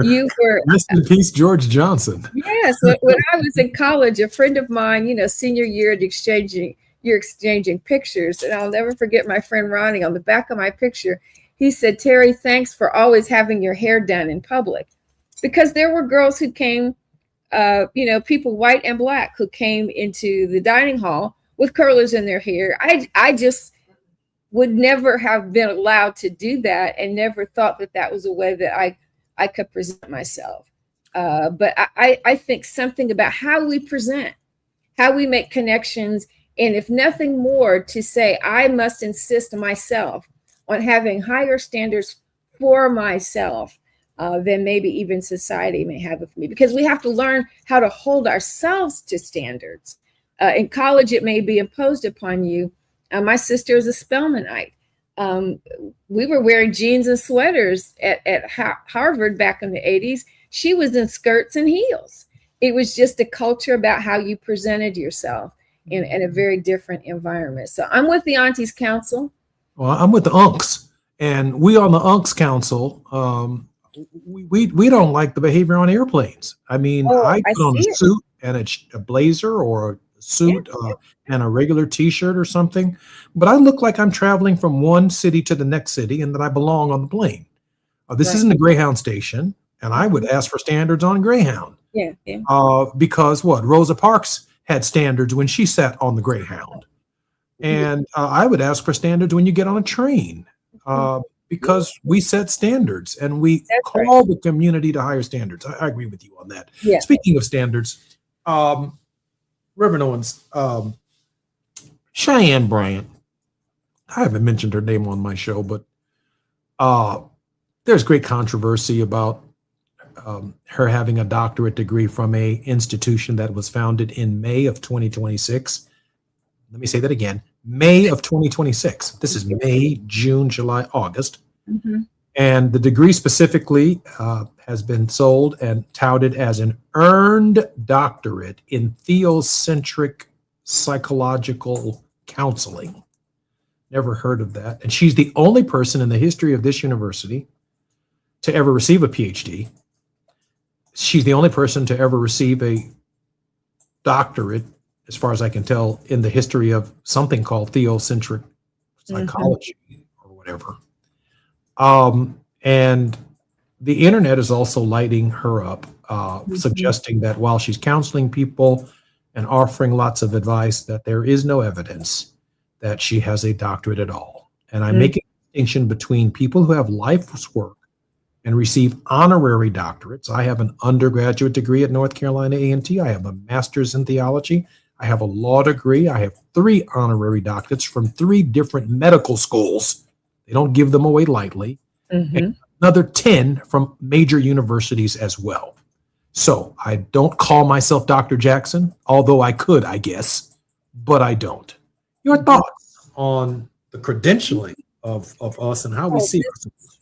you were. Rest in peace, George Johnson. Yes, when I was in college, a friend of mine, you know, senior year, you're exchanging pictures, and I'll never forget my friend Ronnie. On the back of my picture, he said, "Terry, thanks for always having your hair done in public," because there were girls who came, you know, people white and black who came into the dining hall with curlers in their hair. I just would never have been allowed to do that, and never thought that that was a way that I could present myself. But I think something about how we present, how we make connections, and if nothing more, to say I must insist myself on having higher standards for myself than maybe even society may have of me, because we have to learn how to hold ourselves to standards. In college, it may be imposed upon you. My sister is a Spelmanite. We were wearing jeans and sweaters at Harvard back in the 80s. She was in skirts and heels. It was just a culture about how you presented yourself in a very different environment. So I'm with the Aunties Council. Well, I'm with the Unks, and we on the Unks Council, we don't like the behavior on airplanes. I mean, I put on a suit and a blazer or a suit and a regular T-shirt or something, but I look like I'm traveling from one city to the next city and that I belong on the plane. This isn't a Greyhound station, and I would ask for standards on Greyhound. Yeah. Because Rosa Parks had standards when she sat on the Greyhound. And I would ask for standards when you get on a train, because we set standards and we call the community to higher standards. I agree with you on that. Yeah. Speaking of standards, Reverend Owens, Cheyenne Bryant, I haven't mentioned her name on my show, but there's great controversy about her having a doctorate degree from a institution that was founded in May of 2026. Let me say that again, May of 2026. This is May, June, July, August. Mm-hmm. And the degree specifically has been sold and touted as an earned doctorate in theocentric psychological counseling. Never heard of that. And she's the only person in the history of this university to ever receive a PhD. She's the only person to ever receive a doctorate, as far as I can tell, in the history of something called theocentric psychology or whatever. And the internet is also lighting her up, suggesting that while she's counseling people and offering lots of advice, that there is no evidence that she has a doctorate at all. And I'm making a distinction between people who have life's work and receive honorary doctorates. I have an undergraduate degree at North Carolina A&T. I have a master's in theology. I have a law degree. I have 3 honorary doctorates from 3 different medical schools. They don't give them away lightly. And another 10 from major universities as well. So I don't call myself Dr. Jackson, although I could, I guess, but I don't. Your thoughts on the credentialing of us and how we see ourselves?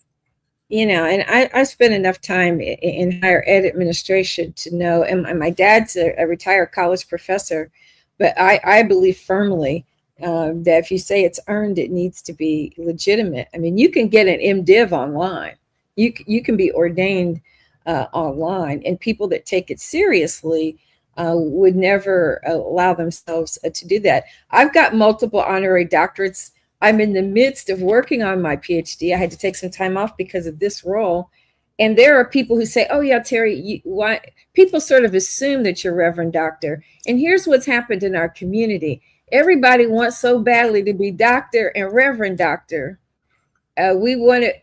You know, and I spent enough time in higher ed administration to know, and my dad's a retired college professor, but I believe firmly that if you say it's earned, it needs to be legitimate. I mean, you can get an MDiv online. You can be ordained online, and people that take it seriously would never allow themselves to do that. I've got multiple honorary doctorates. I'm in the midst of working on my PhD. I had to take some time off because of this role. And there are people who say, oh, yeah, Terry, why? People sort of assume that you're Reverend Doctor. And here's what's happened in our community. Everybody wants so badly to be doctor and Reverend Doctor. We want to,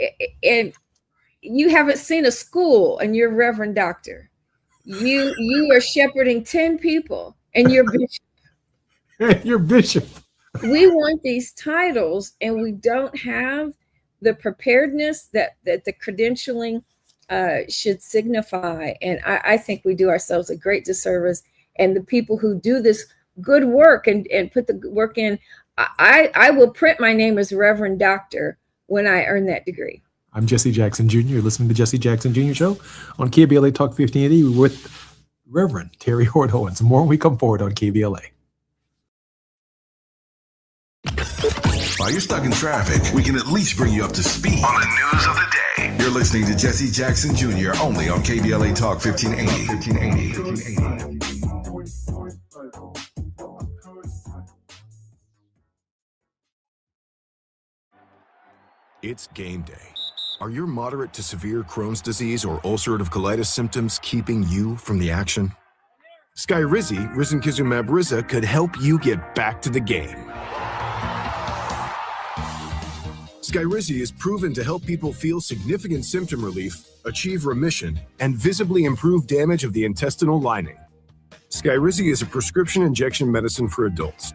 and you haven't seen a school and you're Reverend Doctor. You are shepherding 10 people and you're bishop. You're bishop. We want these titles, and we don't have the preparedness that the credentialing should signify. And I think we do ourselves a great disservice. And the people who do this good work and put the work in, I will print my name as Reverend Doctor when I earn that degree. I'm Jesse Jackson Jr. You're listening to Jesse Jackson Jr. Show on KBLA Talk 1580 with Reverend Terry Horto, and some more when we come forward on KBLA. While you're stuck in traffic, we can at least bring you up to speed on the news of the day. You're listening to Jesse Jackson Jr. only on KBLA Talk 1580. It's game day. Are your moderate to severe Crohn's disease or ulcerative colitis symptoms keeping you from the action? Skyrizi, risankizumab Riza, could help you get back to the game. Skyrizi is proven to help people feel significant symptom relief, achieve remission, and visibly improve damage of the intestinal lining. Skyrizi is a prescription injection medicine for adults.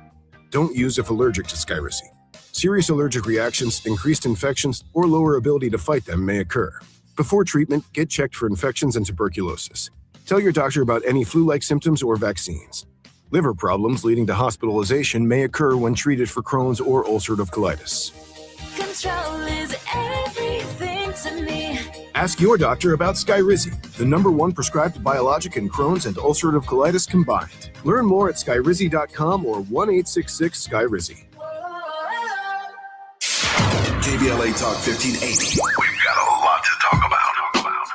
Don't use if allergic to Skyrizi. Serious allergic reactions, increased infections, or lower ability to fight them may occur. Before treatment, get checked for infections and tuberculosis. Tell your doctor about any flu-like symptoms or vaccines. Liver problems leading to hospitalization may occur when treated for Crohn's or ulcerative colitis. Control is everything to me. Ask your doctor about Skyrizi, the #1 prescribed biologic in Crohn's and ulcerative colitis combined. Learn more at skyrizi.com or 1-866-SKYRIZI. KBLA Talk 1580. We've got a lot to talk about.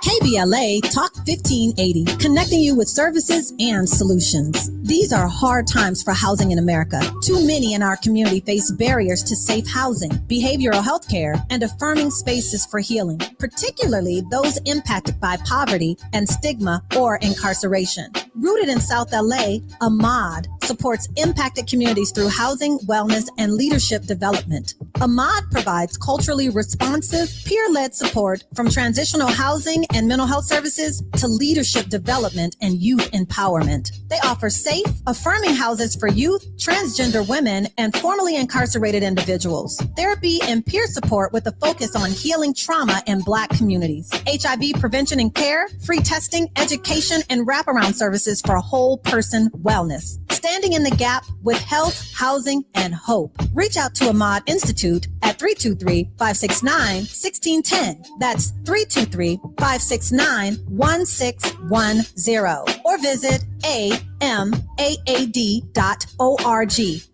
KBLA Talk 1580, connecting you with services and solutions. These are hard times for housing in America. Too many in our community face barriers to safe housing, behavioral health care, and affirming spaces for healing, particularly those impacted by poverty and stigma or incarceration. Rooted in South LA, Ahmad supports impacted communities through housing, wellness, and leadership development. Ahmad provides culturally responsive, peer-led support from transitional housing and mental health services to leadership development and youth empowerment. They offer safe, affirming houses for youth, transgender women, and formerly incarcerated individuals. Therapy and peer support with a focus on healing trauma in Black communities. HIV prevention and care, free testing, education, and wraparound services for whole person wellness. Standing in the gap with health, housing, and hope. Reach out to Ahmad Institute at 323-569-1610. That's 323-569-1610. Or visit amaad.org.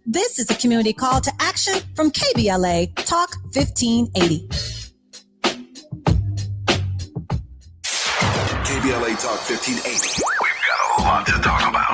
This is a community call to action from KBLA Talk 1580. KBLA Talk 1580. We've got a lot to talk about.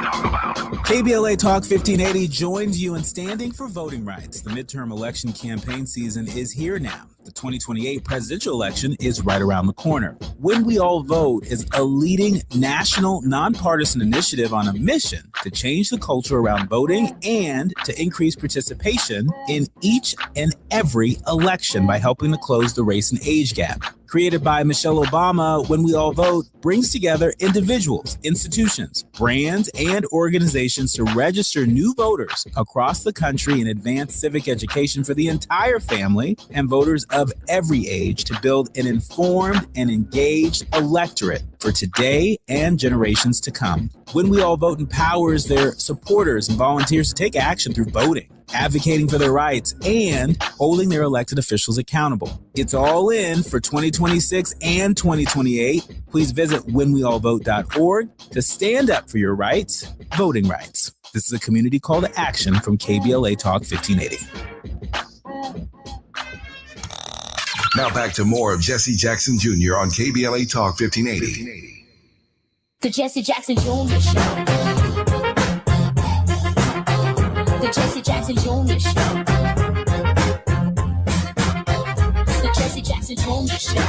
KBLA Talk 1580 joins you in standing for voting rights. The midterm election campaign season is here now. The 2028 presidential election is right around the corner. When We All Vote is a leading national nonpartisan initiative on a mission to change the culture around voting and to increase participation in each and every election by helping to close the race and age gap. Created by Michelle Obama, When We All Vote brings together individuals, institutions, brands, and organizations to register new voters across the country and advance civic education for the entire family and voters of every age to build an informed and engaged electorate for today and generations to come. When We All Vote empowers their supporters and volunteers to take action through voting, advocating for their rights, and holding their elected officials accountable. It's all in for 2026 and 2028. Please visit whenweallvote.org to stand up for your rights, voting rights. This is a community call to action from KBLA Talk 1580. Now back to more of Jesse Jackson Jr. on KBLA Talk 1580. The Jesse Jackson Jr. Show. The Jesse Jackson Jr. Show. The Jesse Jackson Jr. Show.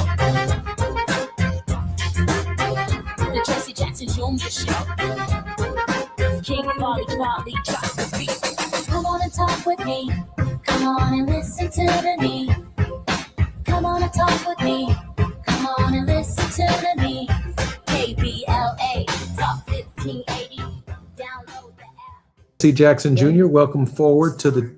The Jesse Jackson Jr. Show. King Volley, drop the beat. Come on and talk with me. Come on and listen to me. Come on and talk with me. Come on and listen to me. KBLA Talk 1580. Download the app. Jesse Jackson Jr., welcome forward to the.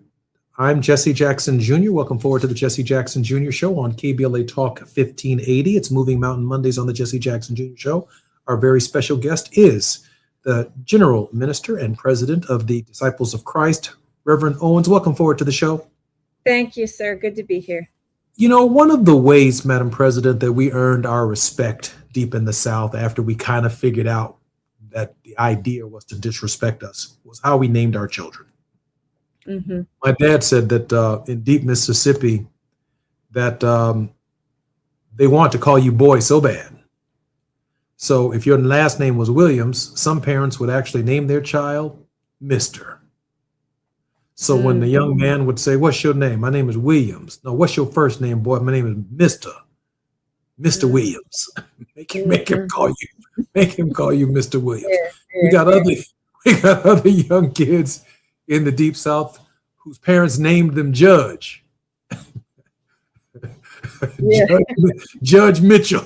I'm Jesse Jackson Jr. Welcome forward to the Jesse Jackson Jr. Show on KBLA Talk 1580. It's Moving Mountain Mondays on the Jesse Jackson Jr. Show. Our very special guest is the General Minister and President of the Disciples of Christ, Reverend Owens. Welcome forward to the show. Thank you, sir. Good to be here. You know, one of the ways, Madam President, that we earned our respect deep in the South after we kind of figured out that the idea was to disrespect us was how we named our children. Mm-hmm. My dad said that in deep Mississippi that they want to call you boy so bad. So if your last name was Williams, some parents would actually name their child Mr. So when the young man would say, "What's your name?" "My name is Williams." "No, what's your first name, boy?" "My name is Mr. Williams." Make him call you Mr. Williams. We got other young kids in the Deep South whose parents named them Judge. Judge Mitchell.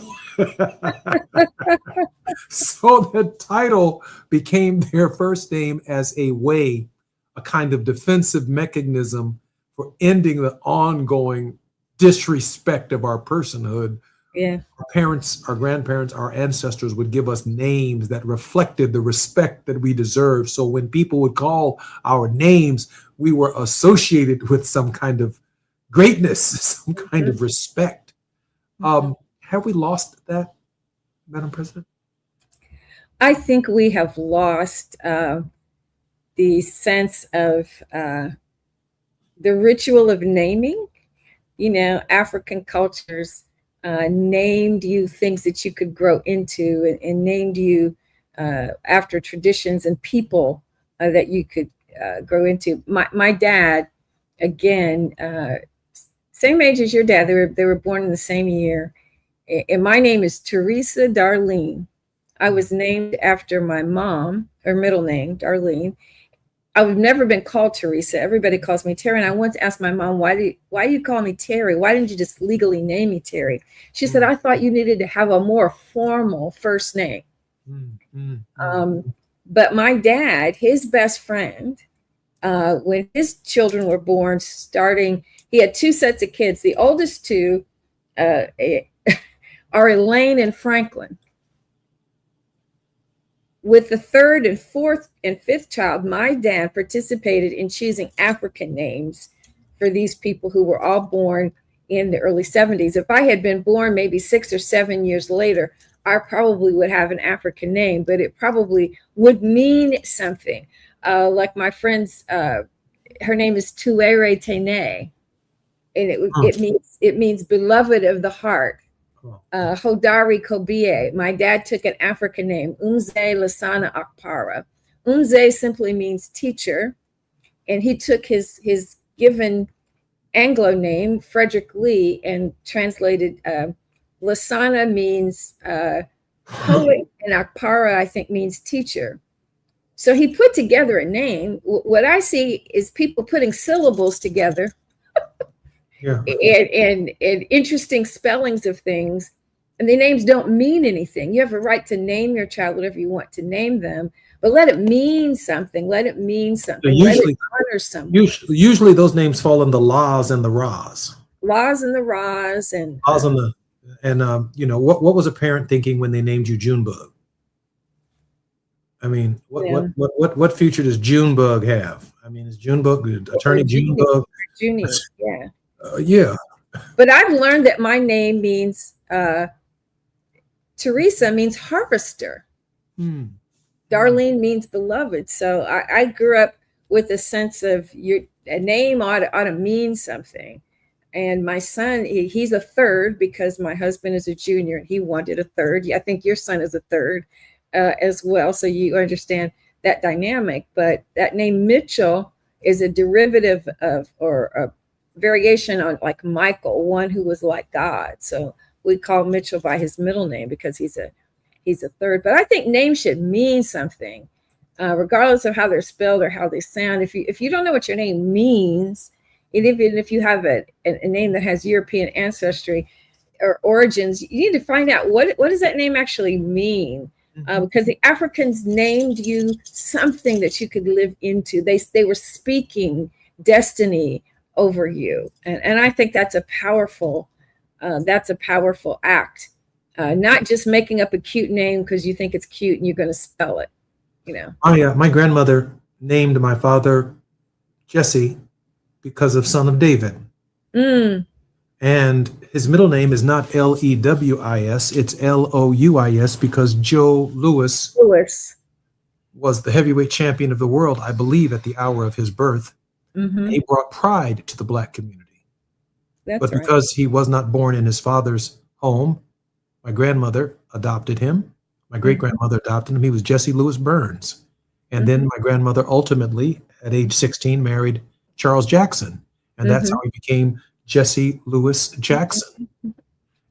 So the title became their first name as a way, a kind of defensive mechanism for ending the ongoing disrespect of our personhood. Yeah. Our parents, our grandparents, our ancestors would give us names that reflected the respect that we deserve. So when people would call our names, we were associated with some kind of greatness, some kind of respect. Have we lost that, Madam President? I think we have lost the sense of the ritual of naming. You know, African cultures named you things that you could grow into, and named you after traditions and people that you could grow into. My dad, again, same age as your dad. They were born in the same year. And my name is Teresa Darlene. I was named after my mom, her middle name, Darlene. I've never been called Teresa. Everybody calls me Terry. And I once asked my mom, why do you call me Terry? Why didn't you just legally name me Terry? She said, I thought you needed to have a more formal first name. But my dad, his best friend, when his children were born, he had two sets of kids. The oldest two are Elaine and Franklin. With the third and fourth and fifth child, my dad participated in choosing African names for these people who were all born in the early 70s. If I had been born maybe 6 or 7 years later, I probably would have an African name, but it probably would mean something. Like my friend's, her name is Tuere Tene, and it means beloved of the heart. Hodari Kobie. My dad took an African name, Umze Lasana Akpara. Umze simply means teacher, and he took his given Anglo name, Frederick Lee, and translated Lasana means poet, and Akpara, I think, means teacher. So he put together a name. What I see is people putting syllables together. Yeah. And interesting spellings of things, and the names don't mean anything. You have a right to name your child whatever you want to name them, but let it mean something. Let it mean something. Usually, let it honor someone. Usually those names fall in the Laws and the Ras. Laws and the Ras and Laws and you know, what was a parent thinking when they named you Junebug? I mean, what future does Junebug have? I mean, is Junebug Attorney Junebug? Junie, yeah. Yeah. But I've learned that my name means Teresa means harvester. Darlene means beloved. So I grew up with a sense of a name ought to mean something. And my son, he's a third because my husband is a junior and he wanted a third. I think your son is a third as well. So you understand that dynamic. But that name Mitchell is a derivative of, or a variation on like Michael, one who was like God. So we call Mitchell by his middle name because he's a third. But I think names should mean something, regardless of how they're spelled or how they sound. If you don't know what your name means, even if you have a name that has European ancestry or origins, you need to find out what does that name actually mean, because the Africans named you something that you could live into. They were speaking destiny over you, and I think that's a powerful act. Not just making up a cute name because you think it's cute and you're going to spell it, My grandmother named my father Jesse because of son of David. And his middle name is not Lewis, it's Louis because Joe Louis was the heavyweight champion of the world, I believe, at the hour of his birth. He brought pride to the Black community. But because he was not born in his father's home, my grandmother adopted him. My great-grandmother adopted him. He was Jesse Louis Burns. And then my grandmother ultimately, at age 16, married Charles Jackson. And that's how he became Jesse Louis Jackson.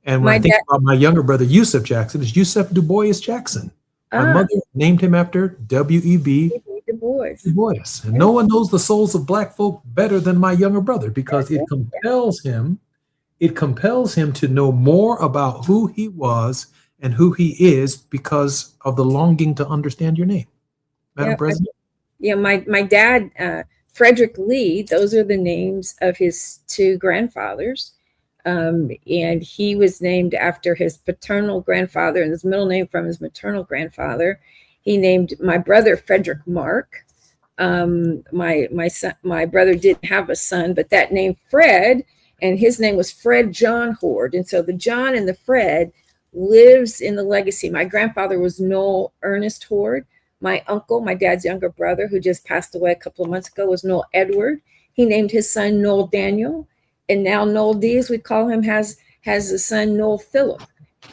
And when I think about my younger brother, Yusuf Jackson, it's Yusuf Du Bois Jackson. My mother named him after W.E.B. Du Bois. And no one knows the souls of Black folk better than my younger brother because it compels him to know more about who he was and who he is because of the longing to understand your name. Madam President? My dad, Frederick Lee, those are the names of his two grandfathers. And he was named after his paternal grandfather and his middle name from his maternal grandfather. He named my brother Frederick Mark. My brother didn't have a son, but that name Fred, and his name was Fred John Horde. And so the John and the Fred lives in the legacy. My grandfather was Noel Ernest Horde. My uncle, my dad's younger brother, who just passed away a couple of months ago, was Noel Edward. He named his son Noel Daniel. And now Noel D, as we call him, has a son, Noel Phillip.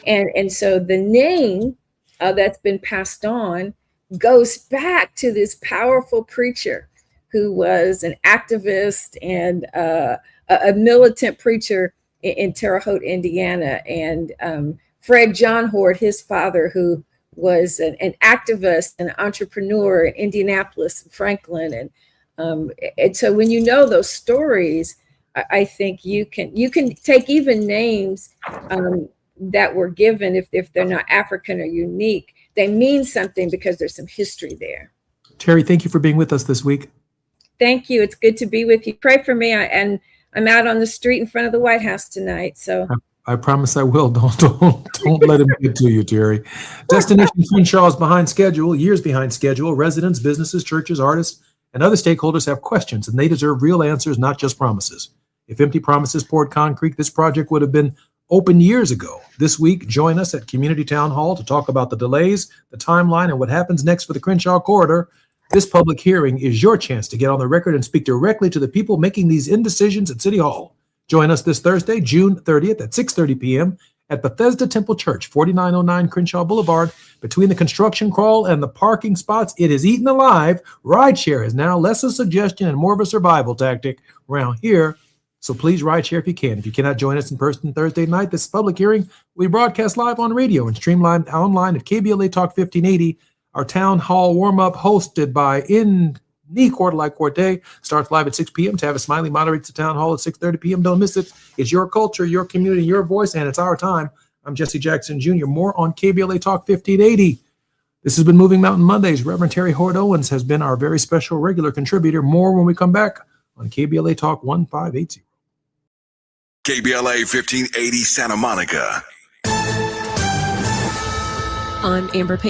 And so the name that's been passed on goes back to this powerful preacher who was an activist and a militant preacher in Terre Haute, Indiana. And Fred John Horde, his father, who was an activist and entrepreneur in Indianapolis, Franklin. And so when you know those stories, I think you can take even names that were given, if they're not African or unique, they mean something because there's some history there. Terry, thank you for being with us this week. Thank you. It's good to be with you. Pray for me. And I'm out on the street in front of the White House tonight. So I promise I will. Don't let him get to you, Terry. Destination Crenshaw is behind schedule, years behind schedule. Residents, businesses, churches, artists, and other stakeholders have questions, and they deserve real answers, not just promises. If empty promises poured concrete, this project would have been open years ago. This week, join us at Community Town Hall to talk about the delays, the timeline, and what happens next for the Crenshaw Corridor. This public hearing is your chance to get on the record and speak directly to the people making these indecisions at City Hall. Join us this Thursday, June 30th at 6:30 p.m. at Bethesda Temple Church, 4909 Crenshaw Boulevard. Between the construction crawl and the parking spots, it is eaten alive. Rideshare is now less a suggestion and more of a survival tactic around here. So please rideshare if you can. If you cannot join us in person Thursday night, this public hearing will be broadcast live on radio and streamed online at KBLA Talk 1580. Our town hall warm-up hosted by Cordelai Corte starts live at 6 p.m. Tavis Smiley moderates the town hall at 6:30 p.m. Don't miss it. It's your culture, your community, your voice, and it's our time. I'm Jesse Jackson Jr. More on KBLA Talk 1580. This has been Moving Mountain Mondays. Reverend Terry Horde Owens has been our very special regular contributor. More when we come back on KBLA Talk 1580. KBLA 1580 Santa Monica. I'm Amber Payton.